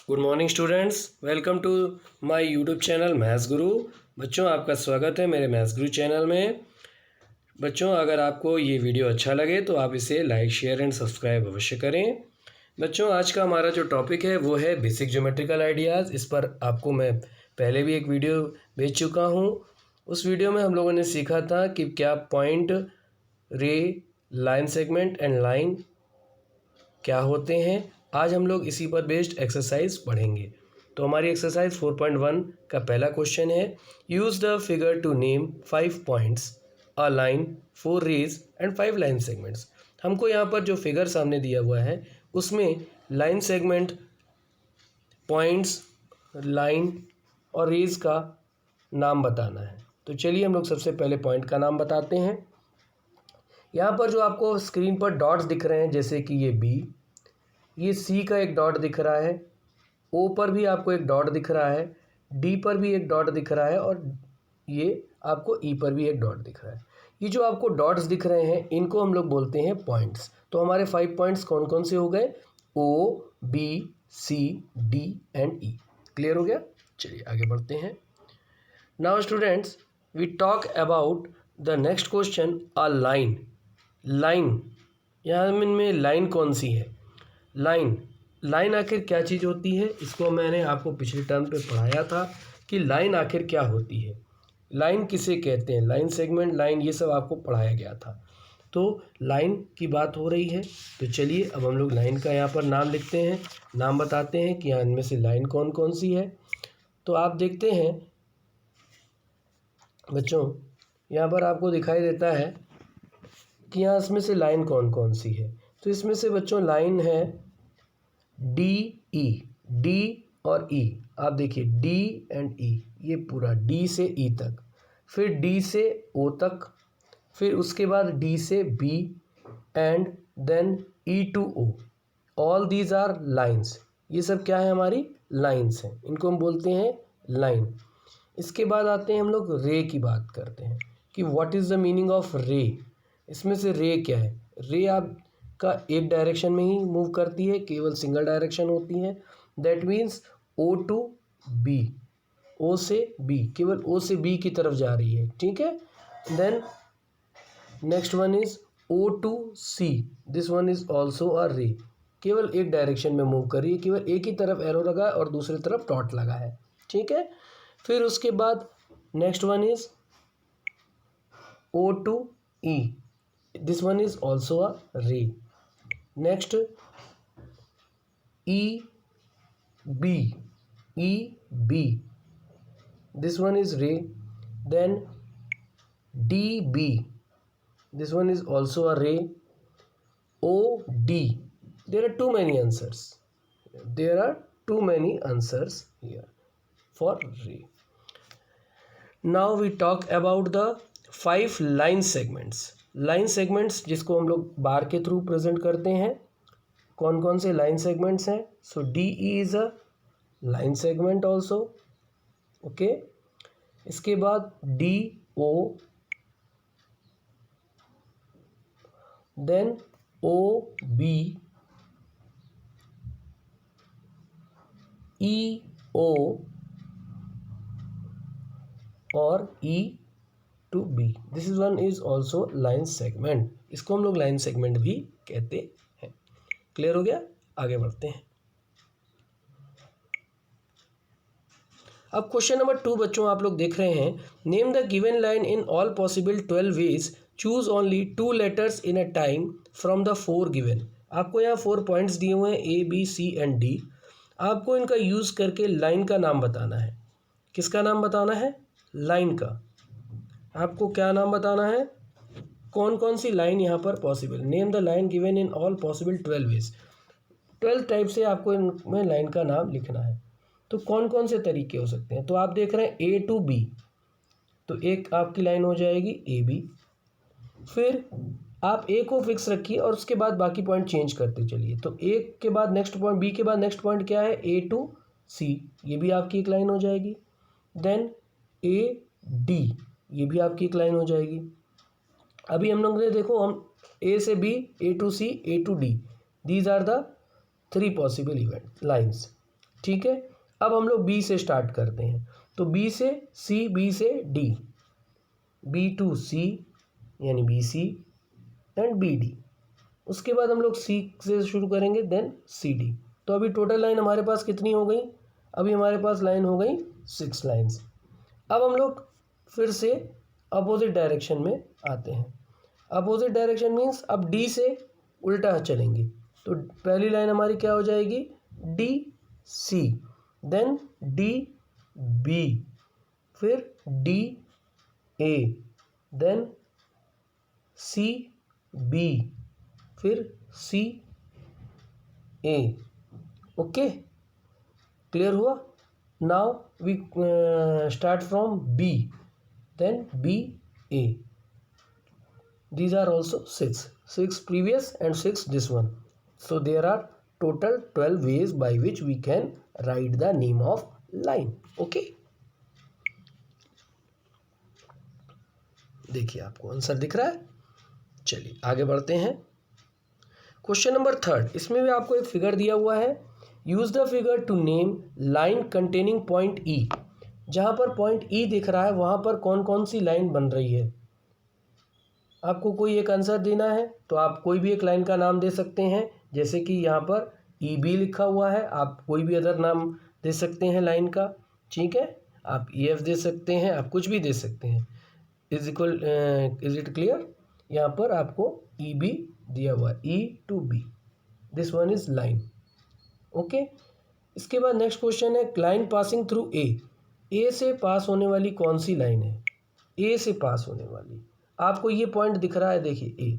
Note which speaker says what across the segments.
Speaker 1: Good morning students, welcome to my YouTube channel maths Guru. बच्चों, आपका स्वागत है मेरे मैथ्स गुरु चैनल में। बच्चों, अगर आपको ये वीडियो अच्छा लगे तो आप इसे लाइक, शेयर एंड सब्सक्राइब अवश्य करें। बच्चों, आज का हमारा जो टॉपिक है वो है बेसिक ज्योमेट्रिकल आइडियाज़। इस पर आपको मैं पहले भी एक वीडियो भेज चुका हूँ। उस वीडियो में हम लोगों ने सीखा था कि क्या पॉइंट, रे, लाइन सेगमेंट एंड लाइन क्या होते हैं। आज हम लोग इसी पर बेस्ड एक्सरसाइज पढ़ेंगे। तो हमारी एक्सरसाइज 4.1 का पहला क्वेश्चन है, use the figure to name 5 points, a line, 4 rays and 5 line segments. हमको यहाँ पर जो फिगर सामने दिया हुआ है उसमें लाइन सेगमेंट, पॉइंट्स, लाइन और रेज का नाम बताना है। तो चलिए हम लोग सबसे पहले पॉइंट का नाम बताते हैं। यहाँ पर जो आपको स्क्रीन पर डॉट्स दिख रहे हैं, जैसे कि ये बी, ये सी का एक डॉट दिख रहा है, ओ पर भी आपको एक डॉट दिख रहा है, डी पर भी एक डॉट दिख रहा है और ये आपको ई पर भी एक डॉट दिख रहा है। ये जो आपको डॉट्स दिख रहे हैं इनको हम लोग बोलते हैं पॉइंट्स। तो हमारे 5 पॉइंट्स कौन कौन से हो गए? O, B, C, D and E. Clear हो गया? चलिए आगे बढ़ते हैं। Now students, we talk about the next question, a line. Line, यहाँ में लाइन कौन सी है? लाइन आखिर क्या चीज़ होती है? इसको मैंने आपको पिछले टर्म पे पढ़ाया था कि लाइन आखिर क्या होती है, लाइन किसे कहते हैं, लाइन सेगमेंट, लाइन, ये सब आपको पढ़ाया गया था। तो लाइन की बात हो रही है। तो चलिए अब हम लोग लाइन का यहाँ पर नाम लिखते हैं, नाम बताते हैं कि यहाँ इनमें से लाइन कौन कौन सी है। तो आप देखते हैं बच्चों, यहाँ पर आपको दिखाई देता है कि यहाँ इसमें से लाइन कौन कौन सी है। तो इसमें से बच्चों लाइन है डी ई, डी और ई। आप देखिए डी एंड ई, ये पूरा डी से ई तक, फिर डी से ओ तक, फिर उसके बाद डी से B and then E to O. All these are lines. ये सब क्या है? हमारी लाइंस हैं, इनको हम बोलते हैं लाइन। इसके बाद आते हैं हम लोग रे की बात करते हैं कि what is the meaning of रे। इसमें से रे क्या है? रे आप का एक डायरेक्शन में ही मूव करती है, केवल सिंगल डायरेक्शन होती है। That means O to B, O से बी, केवल ओ से बी की तरफ जा रही है, ठीक है। Then next one is O to C, this one is also a ray, केवल एक डायरेक्शन में मूव कर रही है, केवल एक ही तरफ एरो लगा है और दूसरी तरफ डॉट लगा है, ठीक है। फिर उसके बाद next one is O to E, this one is also a ray. Next E B, E B, this one is ray. Then DB, this one is also a ray. OD, there are too many answers, there are too many answers here for ray. Now we talk about the 5 line segments. Line segments जिसको हम लोग बार के through present करते हैं, कौन कौन से line segments हैं? So D E is a line segment also, okay. इसके बाद D O, then O B, E O और E to B, this is one is also line segment. इसको हम लोग लाइन सेगमेंट भी कहते हैं। क्लियर हो गया? आगे बढ़ते हैं। अब क्वेश्चन नंबर 2 बच्चों आप लोग देख रहे हैं, name the given line in all possible 12 ways, choose only 2 letters in a time from the 4 given. आपको यहाँ 4 पॉइंट्स दिए हुए हैं, A B C and D. आपको इनका यूज़ करके लाइन का नाम बताना है। किसका नाम बताना है? लाइन का। आपको क्या नाम बताना है? कौन कौन सी लाइन यहाँ पर possible. Name the line given in all possible 12 ways, 12 type से आपको इनमें लाइन का नाम लिखना है। तो कौन कौन से तरीके हो सकते हैं? तो आप देख रहे हैं ए टू बी, तो एक आपकी लाइन हो जाएगी ए बी। फिर आप ए को फिक्स रखिए और उसके बाद बाकी पॉइंट चेंज करते चलिए। तो ए के बाद नेक्स्ट पॉइंट, बी के बाद नेक्स्ट पॉइंट क्या है? ए टू सी, ये भी आपकी एक लाइन हो जाएगी। देन ए डी, ये भी आपकी एक लाइन हो जाएगी। अभी हम लोग ने देखो, हम ए से B, A to C, A to D, these are the 3 possible event lines. ठीक है। अब हम लोग बी से स्टार्ट करते हैं, तो बी से सी, बी से डी, बी टू सी यानी B C and B D. उसके बाद हम लोग सी से शुरू करेंगे, देन सी डी। तो अभी टोटल लाइन हमारे पास कितनी हो गई? अभी हमारे पास लाइन हो गई 6 लाइन्स। अब हम लोग फिर से अपोजिट डायरेक्शन में आते हैं। अपोजिट डायरेक्शन मीन्स अब डी से उल्टा चलेंगे, तो पहली लाइन हमारी क्या हो जाएगी? D C, then D B, फिर D A, then C B, फिर सी ए। ओके, क्लियर हुआ? Now we start from B, then B A. These are also 6 previous and 6 this one. So there are total 12 ways by which we can write the name of line. Okay. देखिए आपको answer दिख रहा है। चलिए आगे बढ़ते हैं। Question number 3, इसमें भी आपको एक फिगर दिया हुआ है। Use the figure to name line containing point E. जहां पर पॉइंट ई दिख रहा है वहां पर कौन कौन सी लाइन बन रही है? आपको कोई एक आंसर देना है, तो आप कोई भी एक लाइन का नाम दे सकते हैं। जैसे कि यहाँ पर ई बी लिखा हुआ है, आप कोई भी अदर नाम दे सकते हैं लाइन का, ठीक है। आप ई एफ दे सकते हैं, आप कुछ भी दे सकते हैं। Is it clear? यहाँ पर आपको ई बी दिया हुआ है, E to B, this one is line. Okay, इसके बाद नेक्स्ट क्वेश्चन है, line passing through A. A से पास होने वाली कौन सी लाइन है? ए से पास होने वाली, आपको ये पॉइंट दिख रहा है, देखिए ए,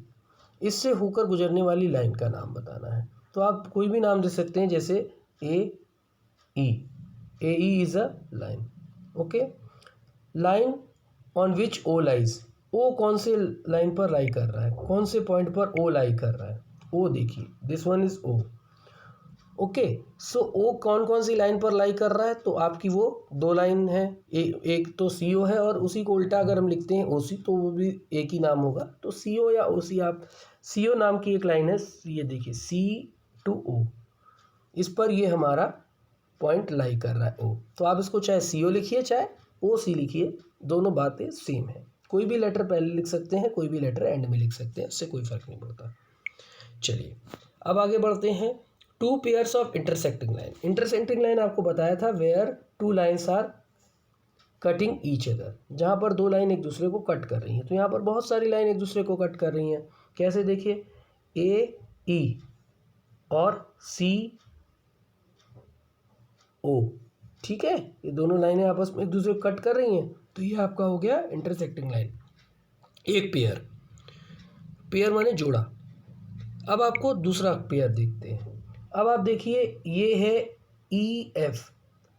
Speaker 1: इससे होकर गुजरने वाली लाइन का नाम बताना है। तो आप कोई भी नाम दे सकते हैं, जैसे A E is a line. Okay, line on which O lies. O कौन से लाइन पर लाई कर रहा है? कौन से पॉइंट पर ओ लाई कर रहा है? ओ देखिए, this one is O. Okay, so O कौन कौन सी लाइन पर लाई कर रहा है? तो आपकी वो 2 लाइन है, एक तो सी ओ है और उसी को उल्टा अगर हम लिखते हैं ओ सी, तो वो भी एक ही नाम होगा। तो सी ओ या ओ सी, आप सी ओ नाम की एक लाइन है, ये देखिए सी टू ओ, इस पर ये हमारा पॉइंट लाई कर रहा है ओ। तो आप इसको चाहे सी ओ लिखिए चाहे ओ सी लिखिए, दोनों बातें सेम है। कोई भी लेटर पहले लिख सकते हैं, कोई भी लेटर एंड में लिख सकते हैं, उससे कोई फर्क नहीं पड़ता। चलिए अब आगे बढ़ते हैं। 2 pairs of intersecting line. Intersecting line आपको बताया था where 2 lines are cutting each other, जहाँ पर 2 लाइन एक दूसरे को कट कर रही हैं। तो यहाँ पर बहुत सारी लाइन एक दूसरे को कट कर रही हैं। कैसे? देखिए, ए ई और सी ओ, ठीक है, ये दोनों लाइनें आपस में एक दूसरे को कट कर रही हैं, तो ये आपका हो गया इंटरसेक्टिंग लाइन। एक पेयर, पेयर माने जोड़ा। अब आपको दूसरा पेयर देखते हैं। अब आप देखिए, ये है ई एफ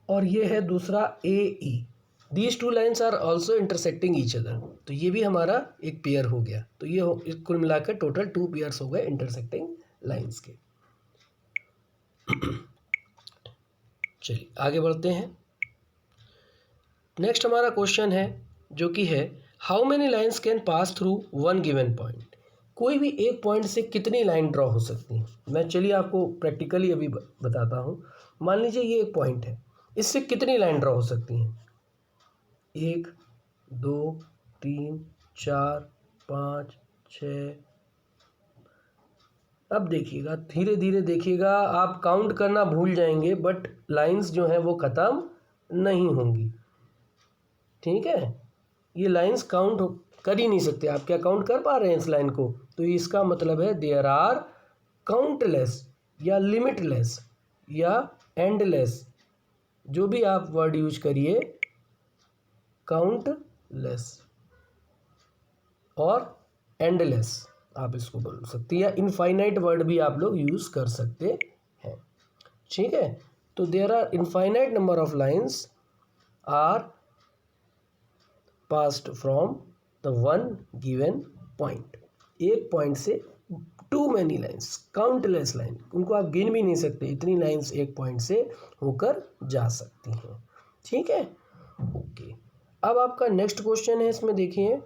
Speaker 1: और ये है दूसरा A E. These 2 lines are also intersecting each other, तो ये भी हमारा एक पेयर हो गया। तो ये कुल मिलाकर टोटल 2 पेयर्स हो गए इंटरसेक्टिंग लाइन्स के। चलिए आगे बढ़ते हैं। नेक्स्ट हमारा क्वेश्चन है, जो कि है how many lines can pass through one given point. कोई भी एक पॉइंट से कितनी लाइन ड्रॉ हो सकती हैं? मैं चलिए आपको प्रैक्टिकली अभी बताता हूँ। मान लीजिए ये एक पॉइंट है, इससे कितनी लाइन ड्रॉ हो सकती हैं? 1 2 3 4 5 6। अब देखिएगा, धीरे धीरे देखिएगा, आप काउंट करना भूल जाएंगे, बट लाइंस जो हैं वो ख़त्म नहीं होंगी, ठीक है। ये लाइंस काउंट कर ही नहीं सकते। आप क्या काउंट कर पा रहे हैं इस लाइन को? तो इसका मतलब है देयर आर काउंटलेस या लिमिटलेस या एंडलेस, जो भी आप वर्ड यूज करिए, काउंटलेस और एंडलेस आप इसको बोल सकते हैं, या इनफाइनाइट वर्ड भी आप लोग यूज़ कर सकते हैं, ठीक है। तो there are infinite number of lines are passed from the one given point. एक पॉइंट से too many lines, countless line, उनको आप गिन भी नहीं सकते, इतनी लाइन्स एक पॉइंट से होकर जा सकती हैं, ठीक है। ओके, अब आपका नेक्स्ट क्वेश्चन है, इसमें देखिए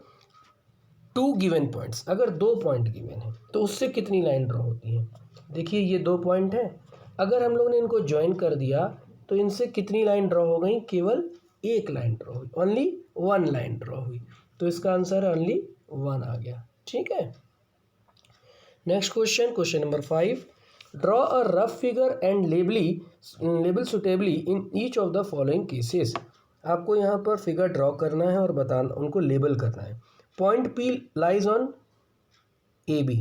Speaker 1: 2 गिवन पॉइंट्स, अगर 2 पॉइंट गिवन है तो उससे कितनी लाइन ड्रॉ होती है? देखिए ये 2 पॉइंट हैं, अगर हम लोग ने इनको ज्वाइन कर दिया तो इनसे कितनी लाइन ड्रॉ हो गई? केवल एक लाइन ड्रॉ हुई, ओनली वन लाइन ड्रॉ हुई। तो इसका आंसर ओनली 1 आ गया। ठीक है। Next question, question number 5, draw a rough figure and label suitably in each of the following cases. आपको यहाँ पर फिगर ड्रॉ करना है और बताना, उनको लेबल करना है। Point P lies on AB,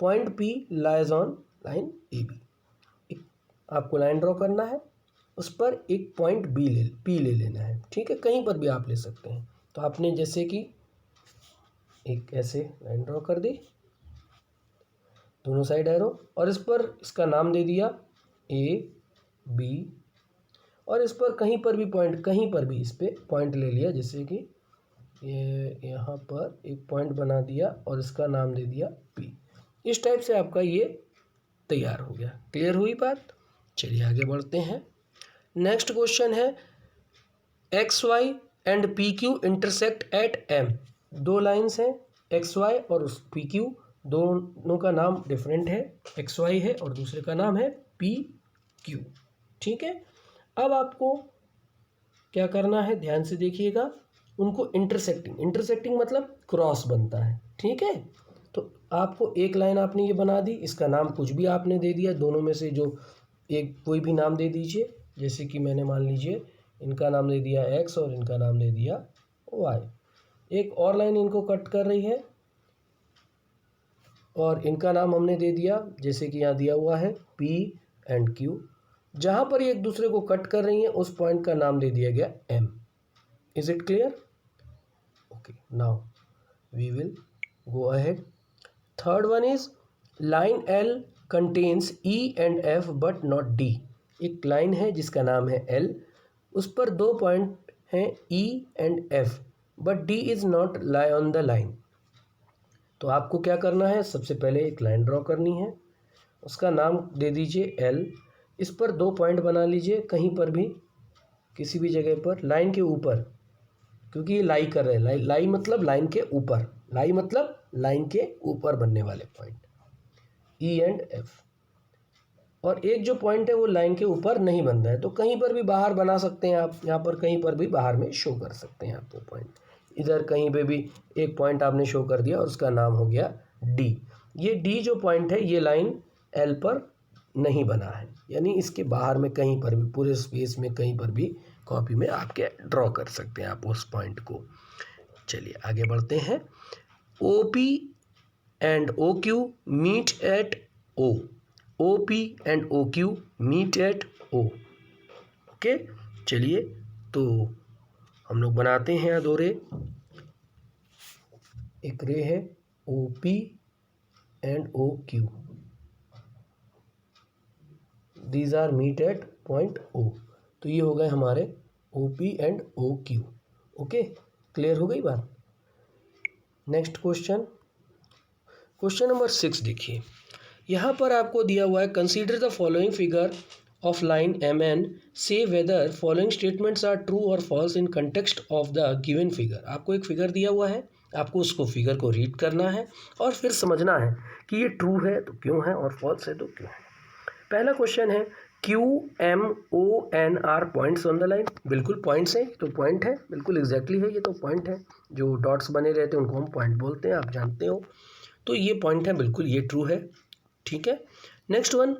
Speaker 1: point P lies on line AB। आपको लाइन ड्रॉ करना है, उस पर एक पॉइंट P ले लेना है। ठीक है, कहीं पर भी आप ले सकते हैं। तो आपने जैसे कि एक ऐसे लाइन ड्रॉ कर दी, दोनों साइड एरो, और इस पर इसका नाम दे दिया AB, और इस पर कहीं पर भी पॉइंट, कहीं पर भी इस पर पॉइंट ले लिया, जैसे कि ये यहाँ पर एक पॉइंट बना दिया और इसका नाम दे दिया P। इस टाइप से आपका ये तैयार हो गया। क्लियर हुई बात? चलिए आगे बढ़ते हैं। नेक्स्ट क्वेश्चन है, XY and PQ intersect at M। दो लाइंस हैं XY और उस PQ, दोनों का नाम डिफरेंट है, XY है और दूसरे का नाम है PQ। ठीक है, अब आपको क्या करना है, ध्यान से देखिएगा। उनको इंटरसेक्टिंग मतलब क्रॉस बनता है। ठीक है, तो आपको एक लाइन आपने ये बना दी, इसका नाम कुछ भी आपने दे दिया, दोनों में से जो एक कोई भी नाम दे दीजिए। जैसे कि मैंने मान लीजिए इनका नाम दे दिया X और इनका नाम दे दिया Y। एक और लाइन इनको कट कर रही है और इनका नाम हमने दे दिया, जैसे कि यहाँ दिया हुआ है P एंड Q। जहाँ पर ये एक दूसरे को कट कर रही हैं उस पॉइंट का नाम दे दिया गया M। Is it clear? Okay, now we will go ahead. Third one is line L contains E and F but not D। एक लाइन है जिसका नाम है L, उस पर दो पॉइंट हैं E and F, but D is not lie on the line. तो आपको क्या करना है, सबसे पहले एक लाइन ड्रॉ करनी है, उसका नाम दे दीजिए L, इस पर दो पॉइंट बना लीजिए कहीं पर भी, किसी भी जगह पर लाइन के ऊपर, क्योंकि ये लाई कर रहे हैं, लाई मतलब लाइन के ऊपर, लाई मतलब लाइन के ऊपर बनने वाले पॉइंट E एंड F। और एक जो पॉइंट है वो लाइन के ऊपर नहीं बन रहा है, तो कहीं पर भी बाहर बना सकते हैं आप, यहाँ पर कहीं पर भी बाहर में शो कर सकते हैं आप वो पॉइंट। इधर कहीं पे भी एक पॉइंट आपने शो कर दिया और उसका नाम हो गया D। ये D जो पॉइंट है ये लाइन L पर नहीं बना है, यानी इसके बाहर में कहीं पर भी, पूरे स्पेस में कहीं पर भी कॉपी में आपके ड्रॉ कर सकते हैं आप उस पॉइंट को। चलिए आगे बढ़ते हैं। OP and OQ meet at O, OP and OQ meet at O। Okay, चलिए तो हम लोग बनाते हैं दो रे। एक रे है OP and OQ, these are meet at point O। तो ये हो गए हमारे OP and OQ। Okay, clear हो गई बात? नेक्स्ट क्वेश्चन, क्वेश्चन नंबर 6 देखिए। यहाँ पर आपको दिया हुआ है, consider the following figure of line MN, say whether following statements are true और false in context of the given figure. आपको एक फिगर दिया हुआ है, आपको उसको फिगर को रीड करना है और फिर समझना है कि ये ट्रू है तो क्यों है और फॉल्स है तो क्यों है। पहला क्वेश्चन है, QMONR points on the line. बिल्कुल पॉइंट्स हैं, तो पॉइंट है, बिल्कुल एग्जैक्टली है, ये तो पॉइंट है। जो डॉट्स बने रहते हैं उनको हम पॉइंट बोलते हैं, आप जानते हो। तो ये पॉइंट है, बिल्कुल ये ट्रू है। ठीक है। Next one,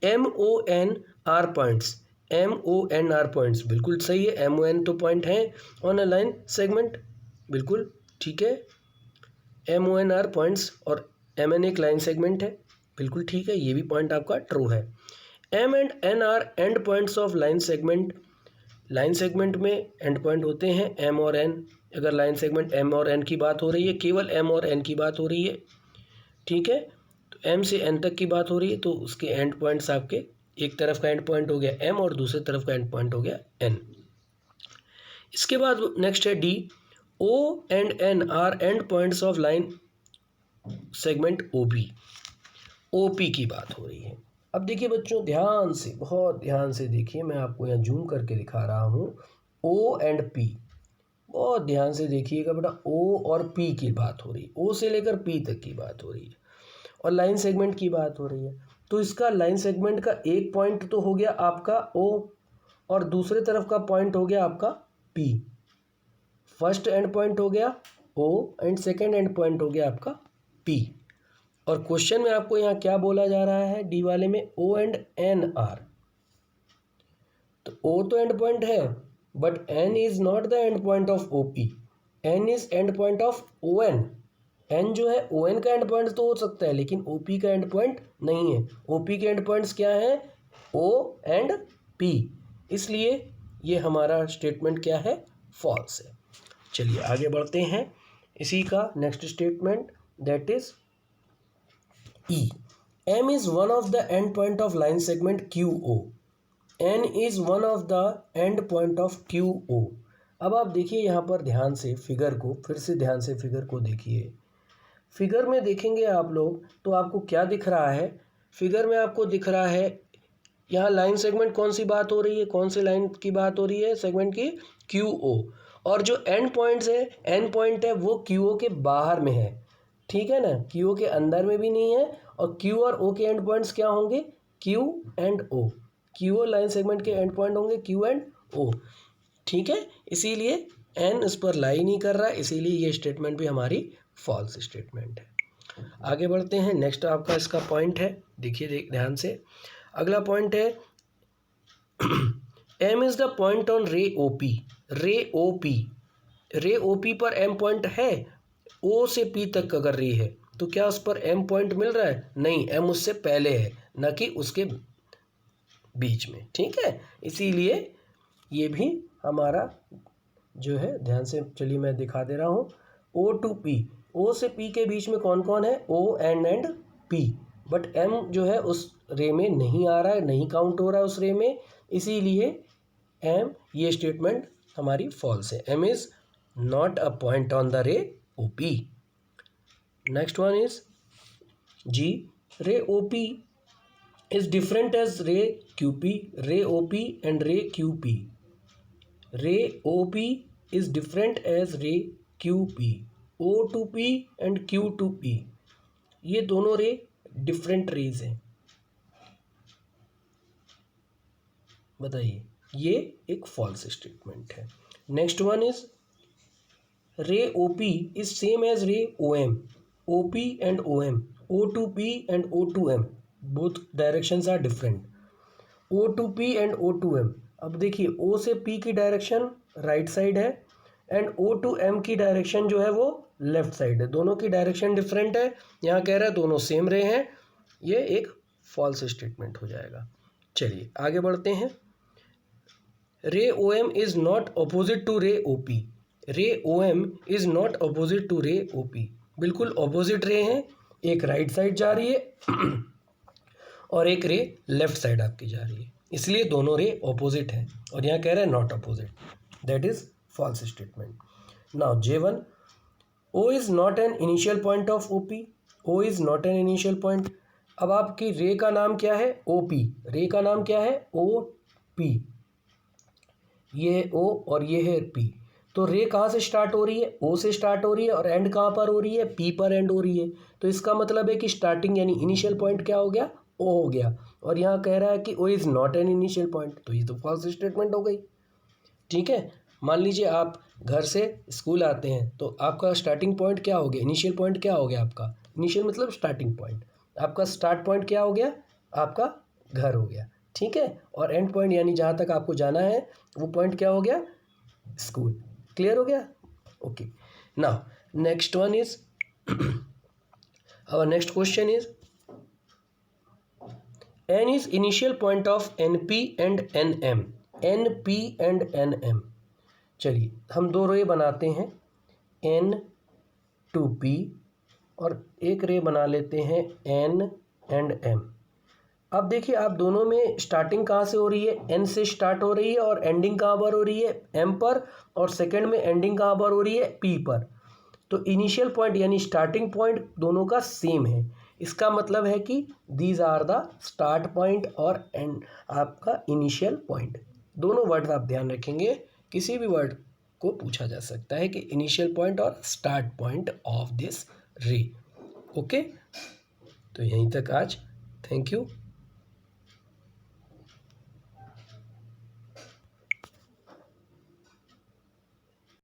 Speaker 1: MONR points, MONR points बिल्कुल सही है। MON तो पॉइंट है ऑन अ लाइन सेगमेंट, बिल्कुल ठीक है। MONR पॉइंट्स और MN एक लाइन सेगमेंट है, बिल्कुल ठीक है, ये भी पॉइंट आपका ट्रू है। M and N are end points of line segment. Line segment में एंड पॉइंट होते हैं M और N। अगर लाइन सेगमेंट M और N की बात हो रही है, केवल M और N की बात हो रही है, ठीक है, तो M से N तक की बात हो रही है, तो उसके एंड पॉइंट्स आपके, एक तरफ का एंड पॉइंट हो गया M और दूसरे तरफ का एंड पॉइंट हो गया N। इसके बाद नेक्स्ट है D, O and N are end points of line segment OP की बात हो रही है। अब देखिए बच्चों, ध्यान से, बहुत ध्यान से देखिए, मैं आपको यहाँ जूम करके दिखा रहा हूँ। O एंड P, बहुत ध्यान से देखिएगा बेटा, O और P की बात हो रही है, O से लेकर P तक की बात हो रही है और लाइन सेगमेंट की बात हो रही है। तो इसका लाइन सेगमेंट का एक पॉइंट तो हो गया आपका O, और दूसरे तरफ का पॉइंट हो गया आपका P। फर्स्ट एंड पॉइंट हो गया O and second and point हो गया आपका P। और क्वेश्चन में आपको यहाँ क्या बोला जा रहा है, डी वाले में O एंड N आर। तो O तो एंड पॉइंट है but N is not the end point of OP, N is and point of ON। N जो है ON का एंड पॉइंट तो हो सकता है लेकिन OP का एंड पॉइंट नहीं है। OP के एंड पॉइंट्स क्या हैं, O एंड P, इसलिए ये हमारा स्टेटमेंट क्या है, फॉल्स है। चलिए आगे बढ़ते हैं। इसी का next statement that is E। M is one of the end point of line segment QO. N is one of the end point of QO। अब आप देखिए यहाँ पर ध्यान से फिगर को, फिर से ध्यान से फिगर को देखिए। फिगर में देखेंगे आप लोग तो आपको क्या दिख रहा है, फिगर में आपको दिख रहा है यहाँ लाइन सेगमेंट कौन सी बात हो रही है, कौन सी लाइन की बात हो रही है, सेगमेंट की QO। और जो एंड पॉइंट्स है, एंड पॉइंट है वो QO के बाहर में है, ठीक है ना, QO के अंदर में भी नहीं है। और Q और O के एंड पॉइंट्स क्या होंगे, Q and O। QO line segment के एंड पॉइंट होंगे Q एंड O, ठीक है। इसीलिए N इस पर लाई नहीं कर रहा है, इसीलिए ये स्टेटमेंट भी हमारी फॉल्स स्टेटमेंट है। आगे बढ़ते हैं। नेक्स्ट आपका इसका पॉइंट है, देखिए ध्यान से। अगला पॉइंट है M is the point on रे OP। रे OP पर M पॉइंट है, O से P तक अगर रे है तो क्या उस पर M पॉइंट मिल रहा है, नहीं, M उससे पहले है न कि उसके बीच में, ठीक है। इसीलिए ये भी हमारा जो है, ध्यान से चलिए मैं दिखा दे रहा हूँ। O to P, O से P के बीच में कौन कौन है, O and P, but M जो है उस रे में नहीं आ रहा है, नहीं काउंट हो रहा है उस रे में, इसीलिए M, ये स्टेटमेंट हमारी फॉल्स है। M is not a point on the रे OP। Next one is G। रे OP is different as ray QP, ray OP and ray QP। ray OP is different as ray QP, O to P and Q to P। ये दोनों रे different raise हैं, बताइए, ये एक false statement है। Next one is रे OP is same as ray OM, OP and OM, O to P and O to M, both directions are different। O to P and O to M, अब देखिए O से P की direction right side है and O to M की direction जो है वो left side है, दोनों की डायरेक्शन डिफरेंट है। यहाँ कह रहा है दोनों सेम रे हैं, ये एक फॉल्स स्टेटमेंट हो जाएगा। चलिए आगे बढ़ते हैं। Ray OM is not opposite to ray OP। Ray OM is not opposite to ray OP, बिल्कुल अपोजिट रे हैं, एक राइट साइड जा रही है और एक रे लेफ्ट साइड आपकी जा रही है, इसलिए दोनों रे ऑपोजिट हैं। और यहाँ कह रहे हैं not opposite, that is false statement. Now J1, O is not an initial point of OP। O is not an initial point. अब आपकी रे का नाम क्या है, OP, रे का नाम क्या है, OP, ये है O और ये है P। तो रे कहाँ से स्टार्ट हो रही है, O से स्टार्ट हो रही है और एंड कहाँ पर हो रही है, P पर एंड हो रही है। तो इसका मतलब है कि स्टार्टिंग यानी इनिशियल पॉइंट क्या हो गया, O हो गया। और यहाँ कह रहा है कि O is not an initial point, तो ये तो फॉल्स स्टेटमेंट हो गई, ठीक है। मान लीजिए आप घर से स्कूल आते हैं तो आपका स्टार्टिंग पॉइंट क्या हो गया, इनिशियल पॉइंट क्या हो गया आपका, इनिशियल मतलब स्टार्टिंग पॉइंट, आपका स्टार्ट पॉइंट क्या हो गया, आपका घर हो गया, ठीक है। और एंड पॉइंट यानी जहाँ तक आपको जाना है वो पॉइंट क्या हो गया, स्कूल। क्लियर हो गया, okay. Now next one is our next question is N is initial point of NP and NM, NP and NM। चलिए हम दो रे बनाते हैं, N to P और एक रे बना लेते हैं N and M। अब देखिए आप दोनों में स्टार्टिंग कहाँ से हो रही है, N से स्टार्ट हो रही है और एंडिंग कहाँ पर हो रही है, M पर, और सेकंड में एंडिंग कहाँ पर हो रही है, P पर। तो इनिशियल पॉइंट यानी स्टार्टिंग पॉइंट दोनों का सेम है, इसका मतलब है कि these are the start point और एंड आपका इनिशियल पॉइंट। दोनों वर्ड आप ध्यान रखेंगे, किसी भी वर्ड को पूछा जा सकता है कि इनिशियल पॉइंट और स्टार्ट पॉइंट ऑफ दिस रे, ओके। तो यहीं तक आज, थैंक यू।